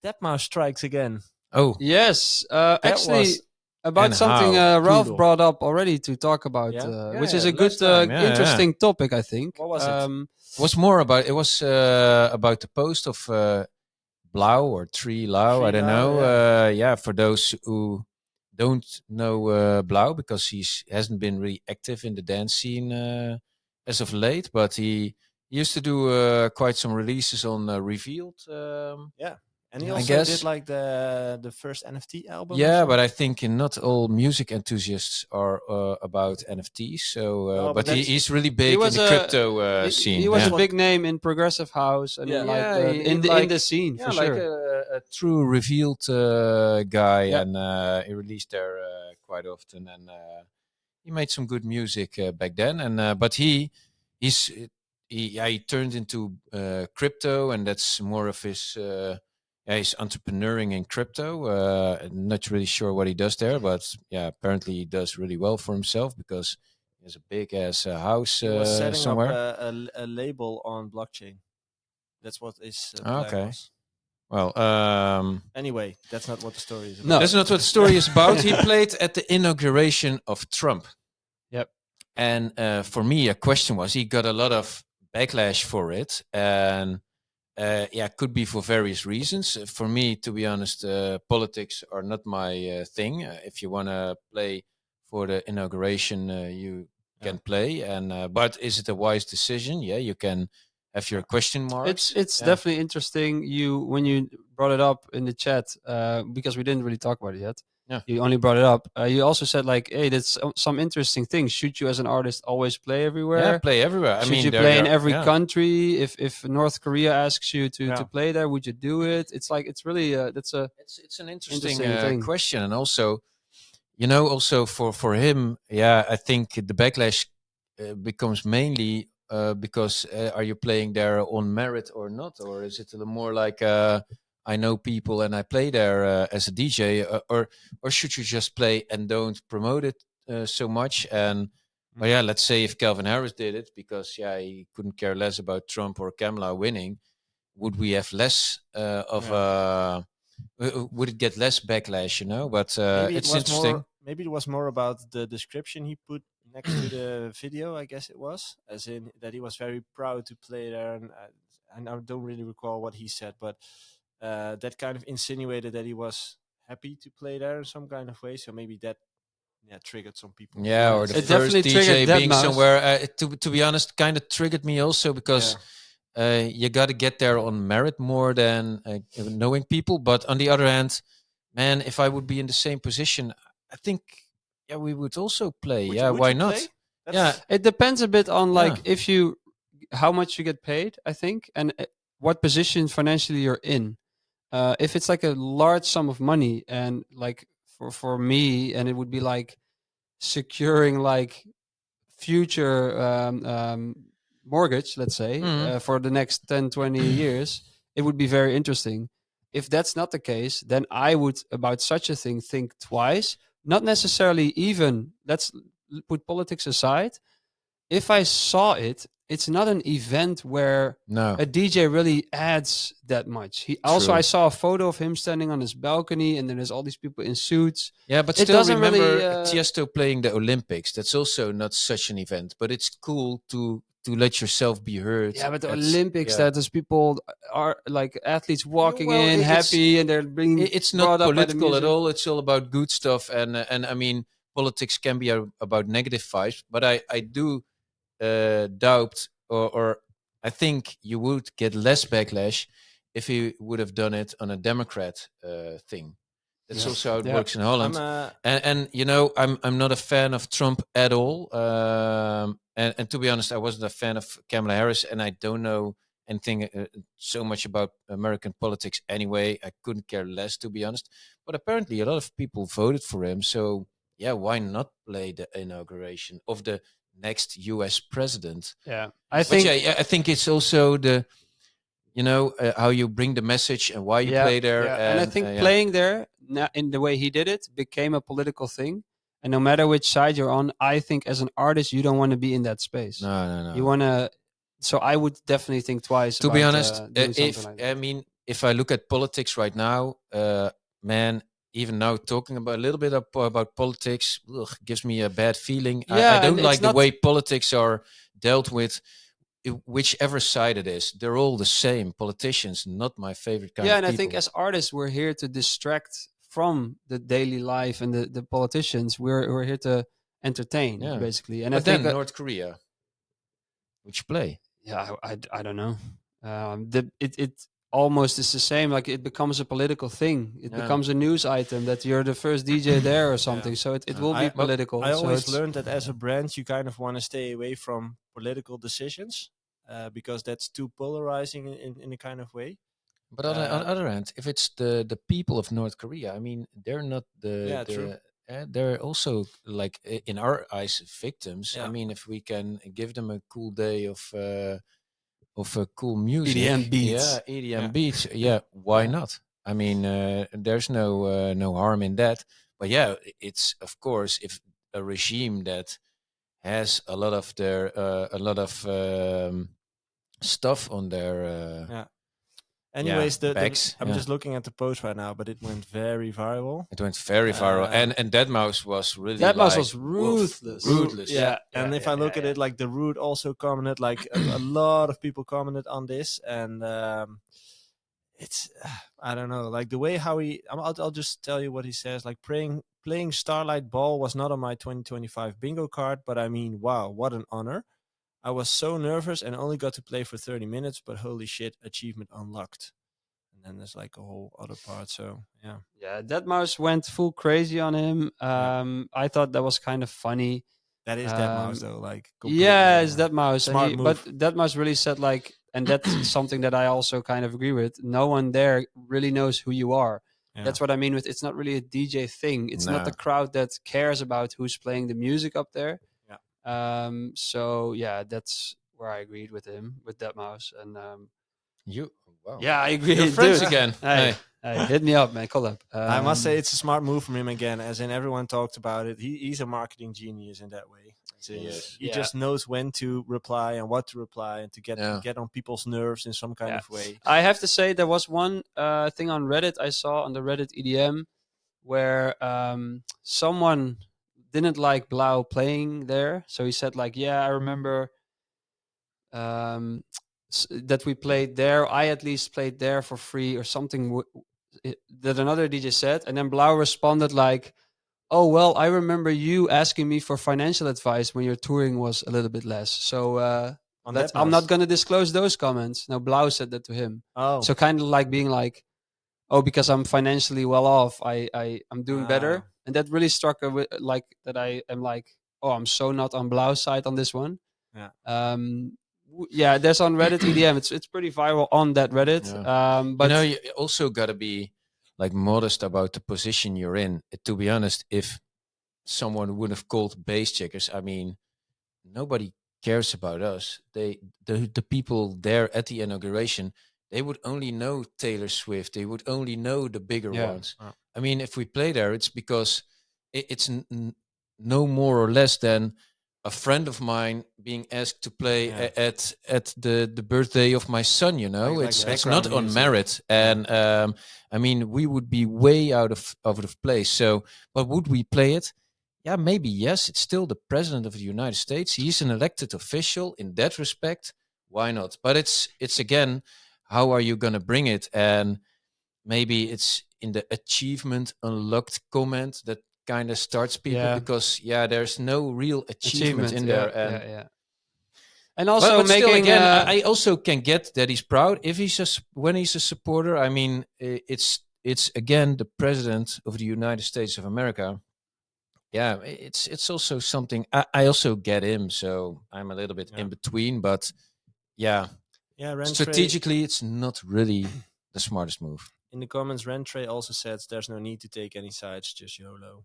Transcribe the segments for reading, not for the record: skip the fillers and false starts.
Deadmau Strikes Again. Oh, Yes, That actually, was about And something how? Ralph brutal. brought up already to talk about, Yeah? which is a good, last time, yeah, interesting topic, I think. What was it? It was more about about the post of Blau or Tree Lau. I Tree don't Lau, know. For those who don't know Blau, because hasn't been really active in the dance scene as of late, but he used to do quite some releases on Revealed. Yeah. And he I also guess. did like the first NFT album. or Yeah, so. but I think not all music enthusiasts are about NFTs. So, No, but but he's really big He in was the crypto scene. he was yeah. a big name in progressive house and Yeah. like Yeah, in the scene yeah, for like sure. a true revealed guy, Yeah. and he released there quite often, and he made some good music back then. And but he's he turned into crypto, and that's more of his. He's entrepreneuring in crypto. Not really sure what he does there, but yeah, apparently he does really well for himself because he has a big ass house He was setting somewhere. up a label on blockchain. That's what his plan Okay. was. Well, Anyway, that's not what the story is about. No. that's not what the story is about. He played at the inauguration of Trump. Yep. And for me, a question was he got a lot of backlash for it. And could be for various reasons. For me, to be honest, politics are not my thing. If you want to play for the inauguration, you can play. And but is it a wise decision? Yeah, you can have your question marks. It's definitely interesting. When you brought it up in the chat, because we didn't really talk about it yet. Yeah. You only brought it up. You also said like, "Hey, that's some interesting things. Should you, as an artist, always play everywhere? Yeah, play everywhere. Should I mean, you there play in are- every yeah. country? If North Korea asks you to Yeah. play there, would you do it? It's like it's really that's a It's an interesting thing. question, and also, also for him, I think the backlash becomes mainly because are you playing there on merit or not, or is it more like I know people and I play there as a DJ, or should you just play and don't promote it so much? And well, let's say if Calvin Harris did it because he couldn't care less about Trump or Kamala winning, would we have less of would it get less backlash? But it's interesting. Maybe it was more about the description he put next to the video. I guess it was, as in that he was very proud to play there, and I don't really recall what he said, but that kind of insinuated that he was happy to play there in some kind of way. So maybe that triggered some people. Yeah, or the It first definitely DJ triggered being Deadmau5. somewhere. To be honest, kind of triggered me also because you got to get there on merit more than knowing people. But on the other hand, man, if I would be in the same position, I think we would also play. Would why you not? play? Yeah, It depends a bit on like Yeah. how much you get paid, I think, and what position financially you're in. If it's like a large sum of money, and like for me, and it would be like securing like future mortgage, let's say, Mhm. for the next 10, 20 years, it would be very interesting. If that's not the case, then I would, about such a thing, think twice. Not necessarily even, let's put politics aside. If I saw it, it's not an event where No. a DJ really adds that much. I saw a photo of him standing on his balcony, and then there's all these people in suits. Yeah, but It still doesn't remember really, Tiesto playing the Olympics. That's also not such an event, but it's cool to let yourself be heard. Yeah, but the That's- Olympics, yeah. that there's people are like athletes walking well, in it's- happy, and they're being It's brought not up by the political at music. all. It's all about good stuff, and I mean, politics can be about negative vibes. But I do doubt, or I think you would get less backlash if he would have done it on a Democrat thing. That's also how it works in Holland. And I'm not a fan of Trump at all. And to be honest, I wasn't a fan of Kamala Harris, and I don't know anything so much about American politics anyway. I couldn't care less, to be honest. But apparently, a lot of people voted for him. So why not play the inauguration of the next U.S. president? Yeah, I think it's also the how you bring the message and why you play there. Yeah. And I think playing there in the way he did it became a political thing. And no matter which side you're on, I think as an artist, you don't want to be in that space. No. You want to. So I would definitely think twice. To be honest, doing if something like that. I mean, if I look at politics right now, man, even now talking about a little bit about politics gives me a bad feeling. Yeah, I don't and like it's the not. way politics are dealt with, whichever side it is. They're all the same. Politicians, not my favorite kind Yeah, of and I people. think as artists, we're here to distract from the daily life and the politicians. We're here to entertain, Yeah. basically. And I But think then North Korea, which play? yeah, I don't know. It almost is the same. Like it becomes a political thing. It Yeah. becomes a news item that you're the first DJ there or something. So it will be political. I so always it's, learned that as a brand, you kind of want to stay away from political decisions because that's too polarizing in a kind of way. But on the other hand, if it's the people of North Korea, I mean, they're not true. they're also like in our eyes victims. Yeah. I mean, if we can give them a cool day of cool music, EDM beats. yeah, EDM beats, yeah, why not? I mean, there's no harm in that. But yeah, it's of course if a regime that has a lot of their stuff on their Anyways, bags. I'm just looking at the post right now, but it went very viral. It went very viral, and Dead Mouse was really That mouse like, was ruthless. ruthless. Yeah. And if I look at it, like the Root also commented, like a lot of people commented on this, and it's I don't know, like the way how I'll just tell you what he says. Like playing Starlight Ball was not on my 2025 bingo card, but I mean, wow, what an honor! I was so nervous and only got to play for 30 minutes, but holy shit, achievement unlocked. And then there's like a whole other part. So yeah. Yeah, that mouse went full crazy on him. I thought that was kind of funny. That is that mouse though, like completely, Yeah, it's that mouse. Smart move. But that mouse really said like, and that's something that I also kind of agree with. No one there really knows who you are. Yeah. That's what I mean with it's not really a DJ thing. It's not the crowd that cares about who's playing the music up there. Yeah. So yeah, that's where I agreed with him with that mouse. And you, wow. Yeah, I agree. You're friends again. Hey, hit me up, man. Call up. I must say it's a smart move from him again, as in everyone talked about it. He's a marketing genius in that way. He just knows when to reply and what to reply and to get on people's nerves in some kind of way. I have to say there was one thing on Reddit I saw on the Reddit EDM where someone didn't like Blau playing there. So he said like, yeah, I remember that we played there. I at least played there for free or something that another DJ said. And then Blau responded like, oh, well, I remember you asking me for financial advice when your touring was a little bit less. So I'm not going to disclose those comments. No, Blau said that to him. Oh. So kind of like being like, oh, because I'm financially well off, I'm doing better. And that really struck like that I am like, oh, I'm so not on Blau's side on this one. Yeah. There's on Reddit EDM. It's pretty viral on that Reddit. Yeah. But you also got to be like modest about the position you're in. To be honest, if someone would have called bass checkers, I mean, nobody cares about us. The people there at the inauguration, they would only know Taylor Swift. They would only know the bigger ones. I mean, if we play there, it's because it's no more or less than a friend of mine being asked to play at the birthday of my son. You know, it's not on merit, and I mean, we would be way out of place. So, but would we play it? Yeah, maybe yes. It's still the president of the United States. He's an elected official in that respect. Why not? But it's again, how are you going to bring it? And maybe it's in the achievement unlocked comment that kind of starts people because there's no real achievement in there. And also but making still, again, I also can get that he's proud if when he's a supporter. I mean, it's again the president of the United States of America. Yeah, it's also something I also get him, so I'm a little bit in between, but strategically it's not really the smartest move. In the comments, Rentrey also says there's no need to take any sides, just YOLO.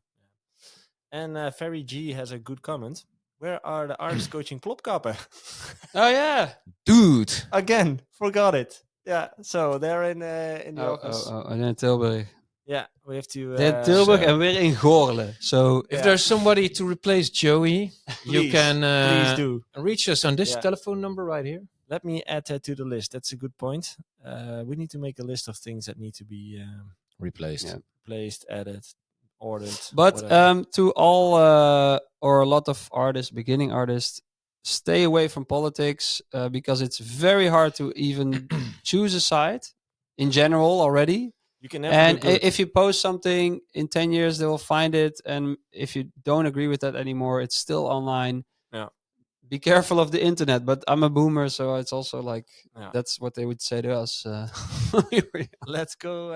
And Ferry G has a good comment. Where are the artists coaching Plopkappen? Oh yeah, dude! Again, forgot it. Yeah, so they're in the office. And in Tilburg. Yeah, we have to. They're in Tilburg and we're in Goorlen. So if there's somebody to replace Joey, you can please do reach us on this telephone number right here. let me add that to the list. That's a good point. We need to make a list of things that need to be Replaced. Yeah. placed, added, ordered. But whatever. to all or a lot of artists, beginning artists, stay away from politics because it's very hard to even choose a side in general already. You can never And do good. if you post something in 10 years, they will find it. And if you don't agree with that anymore, it's still online. Yeah. Be careful of the internet. But I'm a boomer, so it's also like Yeah. that's what they would say to us. Let's go.